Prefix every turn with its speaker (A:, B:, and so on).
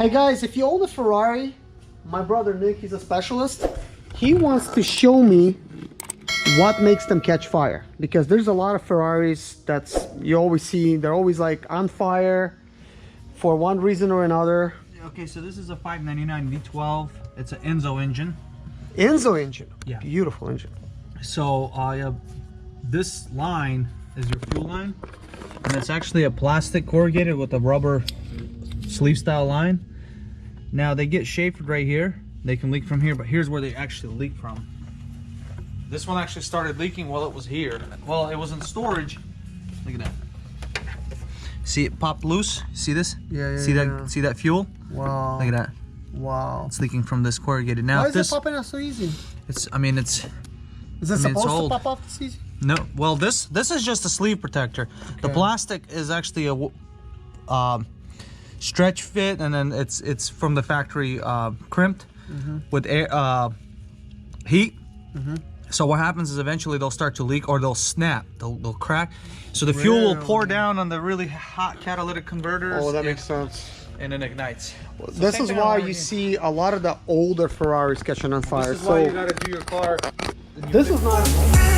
A: Hey guys, if you own a Ferrari, my brother Nick, he's a specialist. He wants to show me what makes them catch fire, because there's a lot of Ferraris that's you always see, they're always like on fire for one reason or another.
B: Okay, so this is a 599 V12. It's an Enzo engine.
A: Enzo engine.
B: Yeah.
A: Beautiful engine.
B: So this line is your fuel line, and it's actually a plastic corrugated with a rubber sleeve style line. Now they get chafed right here. They can leak from here, but here's where they actually leak from. This one actually started leaking while it was here. Well, it was in storage. Look at that. See it popped loose? See this?
A: Yeah,
B: see that? See that fuel?
A: Wow.
B: Look at that.
A: Wow.
B: It's leaking from this corrugated. Now,
A: Why
B: if this,
A: is it popping out so easy?
B: it's. I mean, it's.
A: Is it supposed to pop off this easy?
B: No. Well, this is just a sleeve protector. Okay. The plastic is actually a stretch fit, and then it's from the factory crimped with air heat. So what happens is eventually they'll start to leak, or they'll snap, they'll crack. So the fuel will pour down on the really hot catalytic converters.
A: Oh, that makes sense.
B: And then ignites.
A: So this is why you see a lot of the older Ferraris catching on fire.
B: This is why you gotta do your car.
A: This is not.